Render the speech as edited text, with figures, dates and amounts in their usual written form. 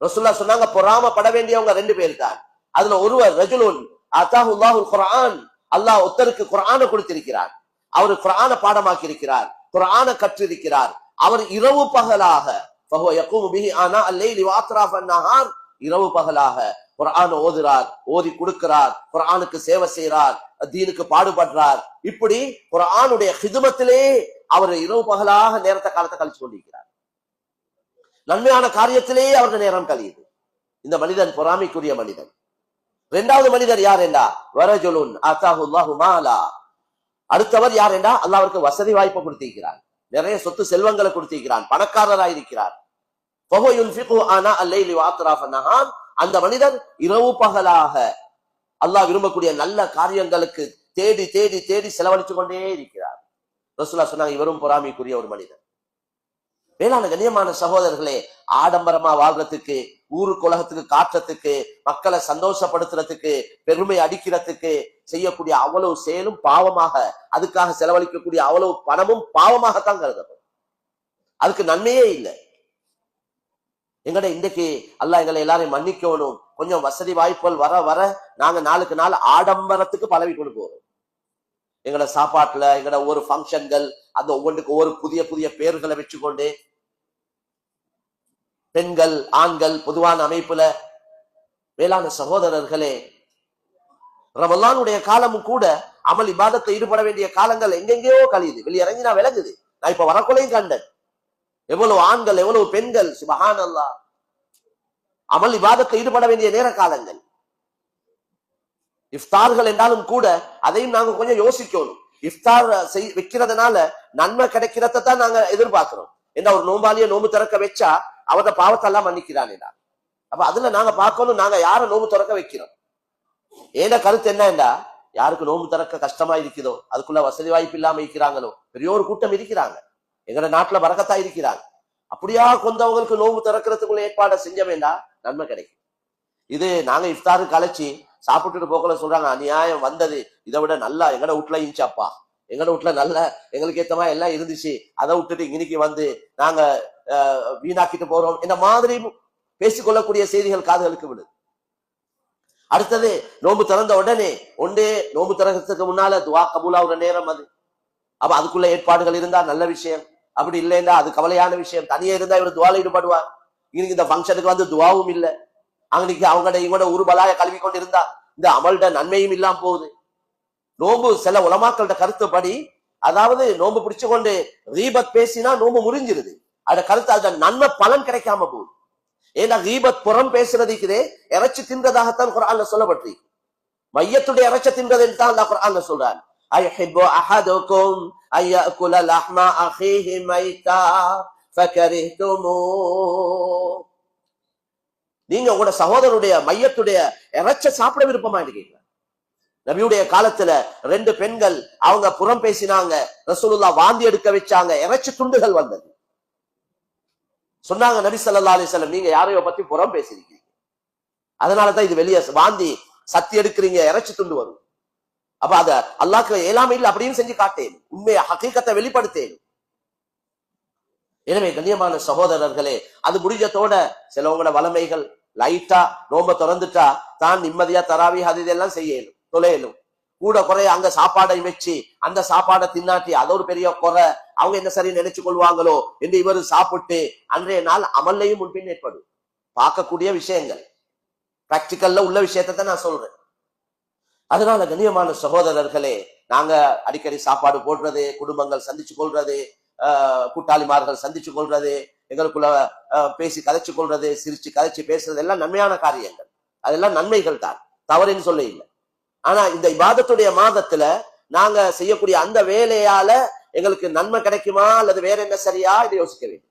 ரசூலுல்லாஹ் சொன்னாங்க, பொறாமப்பட வேண்டியவங்க 2 பேர் தான். அதுல ஒருவர் ரஜுலுன் அத்தாஹுல்லாஹுல் குர்ஆன், அல்லாஹ் ஒருத்தருக்கு குர்ஆனை கொடுத்திருக்கிறார், அவர் குர்ஆனை பாடமாக்கி இருக்கிறார், குர்ஆனை கற்றிருக்கிறார், அவர் இரவு பகலாக ஃபஹுவ யகூமு பிஹி ஆனா அல்லைலி வ அத்ராஃப அன்-நஹார், இரவு பகலாக குர்ஆனை ஓதுறார், ஓதி கொடுக்கிறார், குர்ஆனுக்கு சேவை செய்யறார், தீனுக்கு பாடுபடுறார். இப்படி குர்ஆனுடைய ஹிதுமத்திலே அவர் இரவு பகலாக நேரத்தை காலத்தை கழிச்சு கொண்டிருக்கிறார். நன்மையான காரியத்திலேயே அவர்கள் நேரம் கழியுது. இந்த மனிதன் பொறாமைக்குரிய மனிதன். 2வது மனிதர் யார் என்றா வரஜுலுன் அத்தாஹுல்லாஹு மாலா, அடுத்தவர் யார் என்றா அல்லாஹ் அவருக்கு வசதி வாய்ப்பை கொடுத்திருக்கிறார், நிறைய சொத்து செல்வங்களை கொடுத்திருக்கிறான், பணக்காரராயிருக்கிறார். ஃபஹுவ யுன்ஃபிகு ஆனா அல்லைலி வ அத்ராஃப அன்-நஹார், அந்த மனிதர் இரவு பகலாக அல்லாஹ் விரும்பக்கூடிய நல்ல காரியங்களுக்கு தேடி தேடி தேடி செலவழிச்சு கொண்டே இருக்கிறார். ரசூலுல்லாஹ் சொன்னாங்க, இவரும் பொறாமைக்குரிய ஒரு மனிதன். வேளாண் கண்ணியமான சகோதரர்களே, ஆடம்பரமா வாழ்றதுக்கு, ஊருக்கு உலகத்துக்கு காட்டுறதுக்கு, மக்களை சந்தோஷப்படுத்துறதுக்கு, பெருமை அடிக்கிறதுக்கு செய்யக்கூடிய அவ்வளவு செயலும் பாவமாக, அதுக்காக செலவழிக்கக்கூடிய அவ்வளவு பணமும் பாவமாகத்தான் கருதப்படும். அதுக்கு நன்மையே இல்லை. எங்கட இன்றைக்கு அல்லாஹ் எங்களை எல்லாரையும் மன்னிக்கணும். கொஞ்சம் வசதி வாய்ப்புகள் வர வர நாங்க நாளுக்கு நாள் ஆடம்பரத்துக்கு பழவி கொண்டு போறோம். எங்கட சாப்பாட்டுல, எங்கட ஒவ்வொரு ஃபங்க்ஷன்கள், அந்த ஒவ்வொன்றுக்கு ஒவ்வொரு புதிய புதிய பேர்களை வச்சுக்கொண்டு, பெண்கள் ஆண்கள் பொதுவான அமைப்புல. வேளாண் சகோதரர்களே, ரமலானுடைய காலமும் கூட அமல் இபாதத்தை ஈடுபட வேண்டிய காலங்கள் எங்கெங்கேயோ கழியுது. வெளியிறங்கினா விளங்குது. நான் இப்ப வரக்குள்ளையும் கண்டேன், எவ்வளவு ஆண்கள் எவ்வளவு பெண்கள் சுப்ஹானல்லாஹ் அமல் இபாதத்தை ஈடுபட வேண்டிய நேர காலங்கள். இஃப்தார்கள் என்றாலும் கூட அதையும் நாங்க கொஞ்சம் யோசிக்கணும். இஃப்தார் வைக்கிறதுனால நன்மை கிடைக்கிறத தான் நாங்க எதிர்பார்க்கிறோம். என்ன, ஒரு நோம்பாளிய நோம்பு திறக்க வச்சா அவரோட பாவத்தெல்லாம் மன்னிக்கிறான். அப்ப அதுல நாங்க பார்க்கணும், நாங்க யார நோம்பு திறக்க வைக்கிறோம். ஏன கருத்து என்னண்டா, யாருக்கு நோம்பு திறக்க கஷ்டமா இருக்குதோ, அதுக்குள்ள வசதி வாய்ப்பு இல்லாம இருக்கிறாங்களோ, பெரிய ஒரு கூட்டம் இருக்கிறாங்க, எங்கட நாட்டுல பரக்கத்தா இருக்கிறாங்க, அப்படியா கொண்டவங்களுக்கு நோம்பு திறக்கிறதுக்குள்ள ஏற்பாடை செஞ்ச வேண்டாம், நன்மை கிடைக்கும். இது நாங்க இஃப்தாரு கலைச்சி சாப்பிட்டுட்டு போக்கல சொல்றாங்க, அநியாயம் வந்தது, இதை விட நல்லா எங்கட வீட்டுல இருந்துச்சாப்பா, எங்கட வீட்டுல நல்ல எங்களுக்கு ஏத்தமா எல்லாம் இருந்துச்சு, அதை விட்டுட்டு இன்னைக்கு வந்து நாங்க வீணாக்கிட்டு போறோம், இந்த மாதிரி பேசிக்கொள்ளக்கூடிய செய்திகள் காதுகளுக்கு விடுது. அடுத்தது, நோம்பு திறந்த உடனே நோம்பு திறக்கிறதுக்கு முன்னால துவா கபூலாவுற நேரம் அது. அப்ப அதுக்குள்ள ஏற்பாடுகள் இருந்தா நல்ல விஷயம், அப்படி இல்லைன்னா அது கவலையான விஷயம். தனியா இருந்தா இவர் துவால ஈடுபடுவார். இன்னைக்கு இந்த ஃபங்க்ஷனுக்கு வந்து துவாவும் இல்லை, அன்னைக்கு அவங்கட இவங்களோட உருபலாய கல்வி கொண்டு இருந்தா இந்த அமல்ட நன்மையும் இல்லாம போகுது. நோம்பு சில உலமாக்களோட கருத்துப்படி, அதாவது நோம்பு பிடிச்சு கொண்டு ரீபத் பேசினா நோம்பு முறிஞ்சிருது. அத கருத்து அந்த நன்மை பலன் கிடைக்காம போகுது. ஏன்னா ரீபத் புறம் பேசுறதுக்குதே இறைச்சி தின்றதாகத்தான் குர்ஆன்ல சொல்லப்பட்டிருக்கு. மையத்துடைய இறைச்சி தின்றது என்று தான் அல்லாஹ் குர்ஆன்ல சொல்றான். அய்ஹிப்பு அஹதுக்கும் அய்யகுல லஹ்மா அஹீஹி மைதா ஃபகரிஹ்துமூ, நீங்க உங்களோட சகோதரருடைய மையத்துடைய இறைச்ச சாப்பிட விருப்பமா இருக்கீங்களா? நபியுடைய காலத்துல 2 பெண்கள் அவங்க புறம் பேசினாங்க, ரசூலுல்லாஹ் வாந்தி எடுக்க வச்சாங்க, இறைச்சி துண்டுகள் வந்தது. சொன்னாங்க நபி ஸல்லல்லாஹு அலைஹி வஸல்லம், நீங்க யாரையோ பத்தி புறம் பேசிருக்கீங்க, அதனாலதான் இது வெளியே வாந்தி சத்தி எடுக்கிறீங்க, இறைச்சி துண்டு வரும். அப்ப அத அல்லாஹ்க்கு ஏலாம இல்ல அப்படின்னு செஞ்சு காட்டேன், உண்மையை ஹகீகத்தை வெளிப்படுத்தேன். எனவே கண்ணியமான சகோதரர்களே, அது முடிஞ்சத்தோட சிலவங்களோட வளமைகள் லைட்டா நோம்ப திறந்துட்டா தான் நிம்மதியா தராவி ஹதீதெல்லாம் செய்யணும், தொலையலும். கூட குறைய அங்க சாப்பாடை வச்சு அந்த சாப்பாடை தின்னாட்டி அது ஒரு பெரிய குறை, அவங்க என்ன சரி நினைச்சு கொள்வாங்களோ என்று இவர் சாப்பிட்டு அன்றைய நாள் அமல்லையும் முன்பின் ஏற்படும். பார்க்கக்கூடிய விஷயங்கள், பிராக்டிக்கல்ல உள்ள விஷயத்தை நான் சொல்றேன். அதனால கண்ணியமான சகோதரர்களே, நாங்க அடிக்கடி சாப்பாடு போடுறது, குடும்பங்கள் சந்திச்சு கொள்றது, கூட்டாளிமார்கள் சந்திச்சு கொள்றது, எங்களுக்குள்ள பேசி கதைச்சு கொள்றது, சிரிச்சு கதைச்சு பேசுறது எல்லாம் நன்மையான காரியங்கள், அதெல்லாம் நன்மைகள் தான், தவறுன்னு சொல்ல இல்லை. ஆனா இந்த இபாதத்துடைய மாதத்துல நாங்க செய்யக்கூடிய அந்த வேலையால எங்களுக்கு நன்மை கிடைக்குமா அல்லது வேற என்ன சரியா, இதை யோசிக்க வேண்டும்.